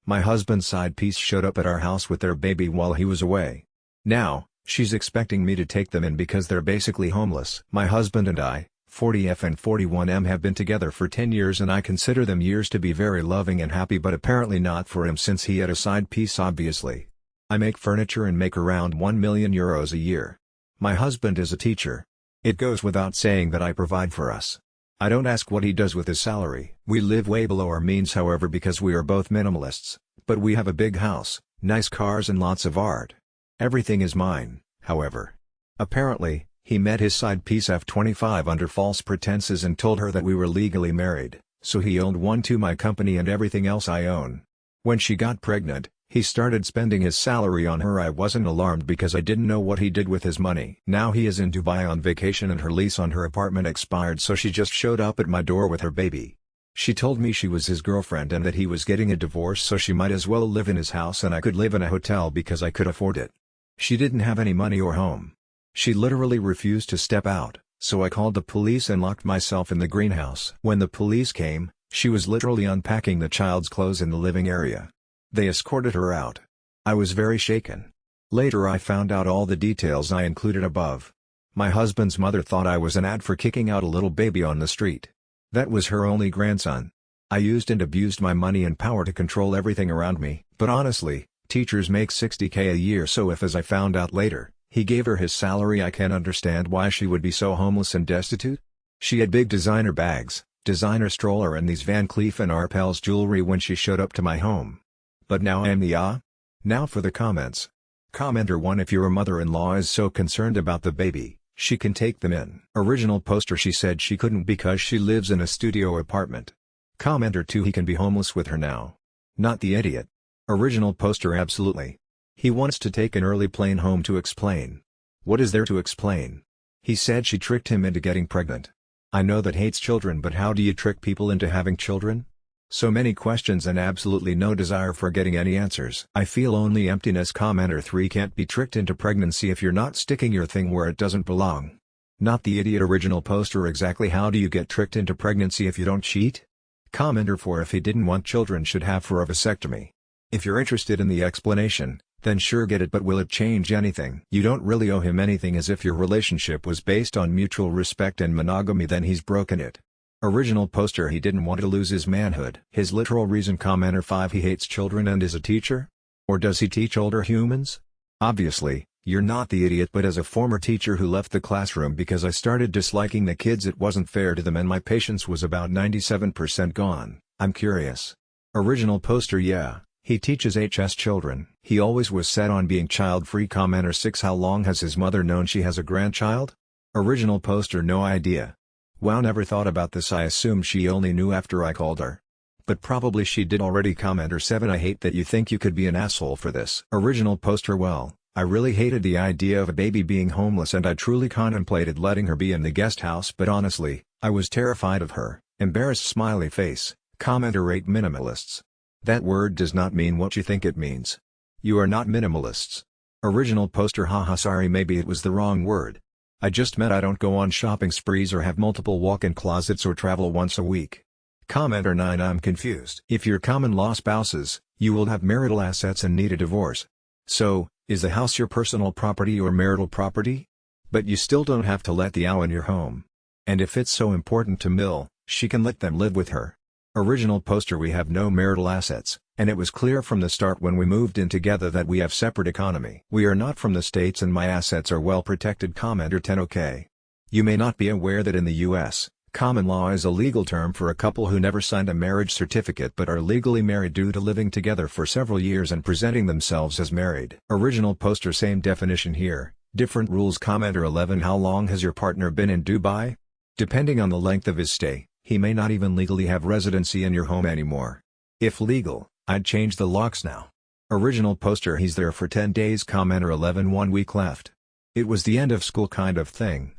My husband's side piece showed up at our house with their baby while he was away. Now, she's expecting me to take them in because they're basically homeless. My husband and I, 40F and 41M, have been together for 10 years and I consider them years to be very loving and happy, but apparently not for him since he had a side piece obviously. I make furniture and make around €1 million a year. My husband is a teacher. It goes without saying that I provide for us. I don't ask what he does with his salary. We live way below our means however because we are both minimalists, but we have a big house, nice cars and lots of art. Everything is mine, however. Apparently, he met his side piece F25 under false pretenses and told her that we were legally married, so he owned one to my company and everything else I own. When she got pregnant, he started spending his salary on her. I wasn't alarmed because I didn't know what he did with his money. Now he is in Dubai on vacation and her lease on her apartment expired, so she just showed up at my door with her baby. She told me she was his girlfriend and that he was getting a divorce, so she might as well live in his house and I could live in a hotel because I could afford it. She didn't have any money or home. She literally refused to step out, so I called the police and locked myself in the greenhouse. When the police came, she was literally unpacking the child's clothes in the living area. They escorted her out. I was very shaken. Later I found out all the details I included above. My husband's mother thought I was an ad for kicking out a little baby on the street. That was her only grandson. I used and abused my money and power to control everything around me, but honestly, teachers make $60K a year, so if, as I found out later, he gave her his salary, I can't understand why she would be so homeless and destitute. She had big designer bags, designer stroller and these Van Cleef & Arpels jewelry when she showed up to my home. But now I am the Now for the comments. Commenter 1: if your mother-in-law is so concerned about the baby, she can take them in. Original poster: she said she couldn't because she lives in a studio apartment. Commenter 2: he can be homeless with her now. Not the idiot. Original poster: absolutely. He wants to take an early plane home to explain. What is there to explain? He said she tricked him into getting pregnant. I know that hates children, but how do you trick people into having children? So many questions and absolutely no desire for getting any answers. I feel only emptiness. Commenter 3: can't be tricked into pregnancy if you're not sticking your thing where it doesn't belong. Not the idiot. Original poster: exactly how do you get tricked into pregnancy if you don't cheat? Commenter 4: if he didn't want children, should have for a vasectomy. If you're interested in the explanation, then sure, get it, but will it change anything? You don't really owe him anything, as if your relationship was based on mutual respect and monogamy, then he's broken it. Original poster: he didn't want to lose his manhood. His literal reason. Commenter 5: he hates children and is a teacher? Or does he teach older humans? Obviously, you're not the idiot, but as a former teacher who left the classroom because I started disliking the kids, it wasn't fair to them and my patience was about 97% gone, I'm curious. Original poster: yeah, he teaches HS children. He always was set on being child-free. Commenter 6: how long has his mother known she has a grandchild? Original poster: no idea. Wow, never thought about this. I assumed she only knew after I called her. But probably she did already. Commenter 7: I hate that you think you could be an asshole for this. Original poster: well, I really hated the idea of a baby being homeless and I truly contemplated letting her be in the guest house, but honestly, I was terrified of her. Embarrassed smiley face. Commenter 8: minimalists. That word does not mean what you think it means. You are not minimalists. Original poster: haha, sorry, maybe it was the wrong word. I just meant I don't go on shopping sprees or have multiple walk-in closets or travel once a week. Commenter 9: I'm confused. If you're common-law spouses, you will have marital assets and need a divorce. So, is the house your personal property or marital property? But you still don't have to let the owl in your home. And if it's so important to Mill, she can let them live with her. Original poster: we have no marital assets, and it was clear from the start when we moved in together that we have separate economy. We are not from the States and my assets are well protected. Commenter 10: okay. You may not be aware that in the US, common law is a legal term for a couple who never signed a marriage certificate but are legally married due to living together for several years and presenting themselves as married. Original poster: same definition here, different rules. Commenter 11: how long has your partner been in Dubai? Depending on the length of his stay, he may not even legally have residency in your home anymore. If legal, I'd change the locks now. Original poster: he's there for 10 days. Commenter 11: 1 week left. It was the end of school kind of thing.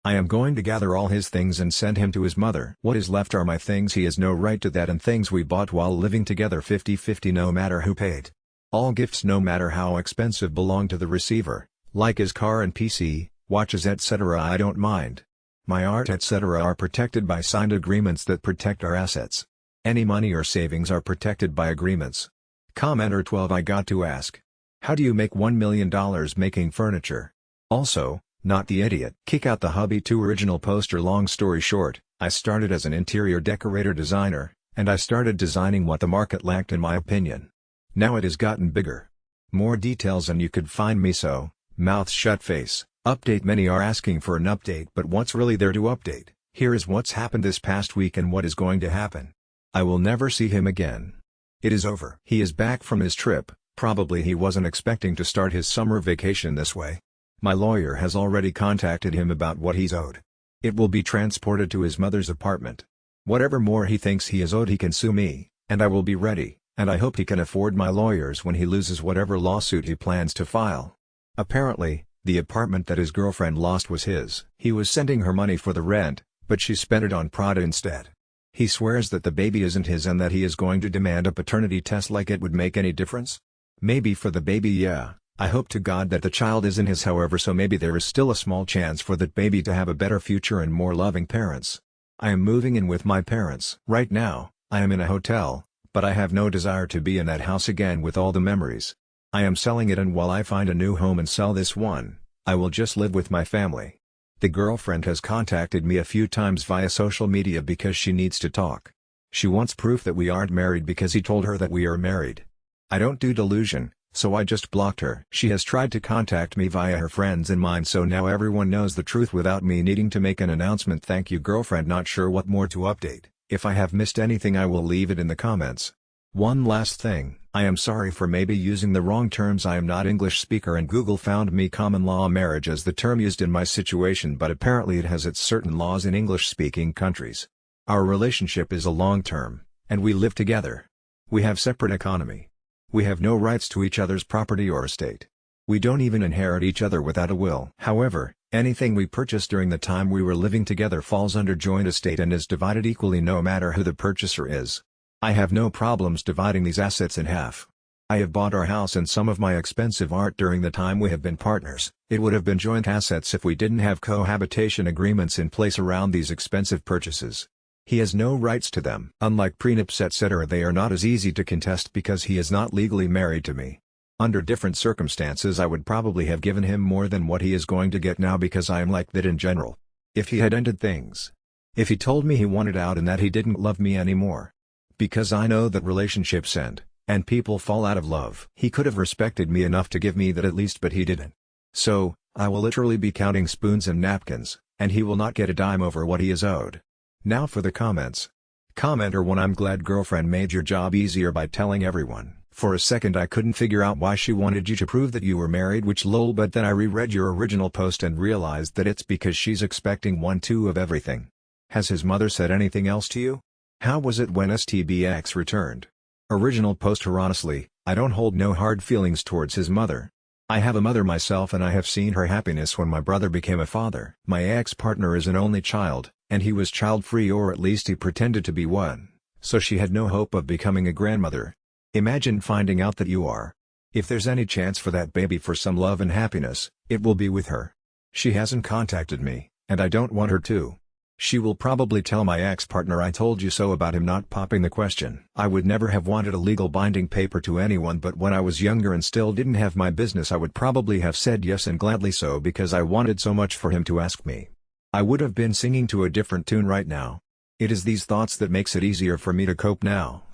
I am going to gather all his things and send him to his mother. What is left are my things. He has no right to that, and things we bought while living together 50-50 no matter who paid. All gifts no matter how expensive belong to the receiver, like his car and PC, watches etc. I don't mind. My art etc. are protected by signed agreements that protect our assets. Any money or savings are protected by agreements. Commenter 12 I got to ask. How do you make $1 million making furniture? Also, not the idiot. Kick out the hubby 2 original poster. Long story short, I started as an interior decorator designer, and I started designing what the market lacked in my opinion. Now it has gotten bigger. More details and you could find me so, mouth shut face, update. Many are asking for an update, but what's really there to update? Here is what's happened this past week and what is going to happen. I will never see him again. It is over. He is back from his trip, probably he wasn't expecting to start his summer vacation this way. My lawyer has already contacted him about what he's owed. It will be transported to his mother's apartment. Whatever more he thinks he is owed he can sue me, and I will be ready, and I hope he can afford my lawyers when he loses whatever lawsuit he plans to file. Apparently, the apartment that his girlfriend lost was his. He was sending her money for the rent, but she spent it on Prada instead. He swears that the baby isn't his and that he is going to demand a paternity test, like it would make any difference. Maybe for the baby, yeah. I hope to God that the child isn't his, however, so maybe there is still a small chance for that baby to have a better future and more loving parents. I am moving in with my parents. Right now, I am in a hotel, but I have no desire to be in that house again with all the memories. I am selling it, and while I find a new home and sell this one, I will just live with my family. The girlfriend has contacted me a few times via social media because she needs to talk. She wants proof that we aren't married because he told her that we are married. I don't do delusion, so I just blocked her. She has tried to contact me via her friends and mine, so now everyone knows the truth without me needing to make an announcement. Thank you, girlfriend. Not sure what more to update. If I have missed anything I will leave it in the comments. One last thing, I am sorry for maybe using the wrong terms. I am not English speaker and Google found me common law marriage as the term used in my situation, but apparently it has its certain laws in English speaking countries. Our relationship is a long term, and we live together. We have separate economy. We have no rights to each other's property or estate. We don't even inherit each other without a will. However, anything we purchase during the time we were living together falls under joint estate and is divided equally no matter who the purchaser is. I have no problems dividing these assets in half. I have bought our house and some of my expensive art during the time we have been partners. It would have been joint assets if we didn't have cohabitation agreements in place around these expensive purchases. He has no rights to them. Unlike prenups etc., they are not as easy to contest because he is not legally married to me. Under different circumstances I would probably have given him more than what he is going to get now because I am like that in general. If he had ended things. If he told me he wanted out and that he didn't love me anymore. Because I know that relationships end, and people fall out of love. He could have respected me enough to give me that at least, but he didn't. So, I will literally be counting spoons and napkins, and he will not get a dime over what he is owed. Now for the comments. Commenter 1 I'm glad girlfriend made your job easier by telling everyone. For a second I couldn't figure out why she wanted you to prove that you were married, which lol, but then I reread your original post and realized that it's because she's expecting 1/2 of everything. Has his mother said anything else to you? How was it when STBX returned? Original poster honestly, I don't hold no hard feelings towards his mother. I have a mother myself and I have seen her happiness when my brother became a father. My ex-partner is an only child, and he was child-free, or at least he pretended to be one, so she had no hope of becoming a grandmother. Imagine finding out that you are. If there's any chance for that baby for some love and happiness, it will be with her. She hasn't contacted me, and I don't want her to. She will probably tell my ex-partner I told you so about him not popping the question. I would never have wanted a legal binding paper to anyone, but when I was younger and still didn't have my business I would probably have said yes, and gladly so, because I wanted so much for him to ask me. I would have been singing to a different tune right now. It is these thoughts that makes it easier for me to cope now.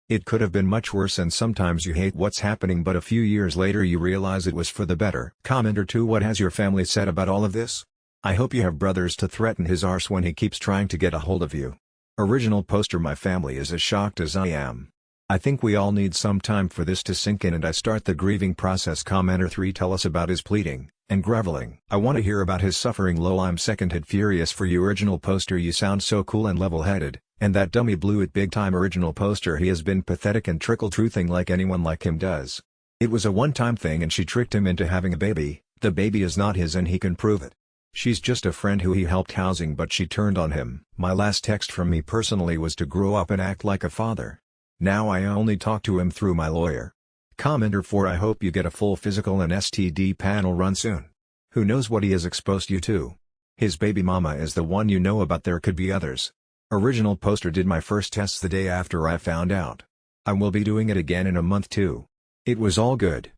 It could have been much worse, and sometimes you hate what's happening, but a few years later you realize it was for the better. Commenter 2 What has your family said about all of this? I hope you have brothers to threaten his arse when he keeps trying to get a hold of you. Original poster My family is as shocked as I am. I think we all need some time for this to sink in and I start the grieving process. Commenter 3 Tell us about his pleading and groveling. I want to hear about his suffering. Lol, I'm secondhand furious for you. Original poster You sound so cool and level-headed, and that dummy blew it big time. Original poster He has been pathetic and trickle-truthing like anyone like him does. It was a one-time thing and she tricked him into having a baby. The baby is not his and he can prove it. She's just a friend who he helped housing, but she turned on him. My last text from me personally was to grow up and act like a father. Now I only talk to him through my lawyer. Commenter 4 I hope you get a full physical and STD panel run soon. Who knows what he has exposed you to? His baby mama is the one you know about, there could be others. Original poster Did my first tests the day after I found out. I will be doing it again in a month too. It was all good.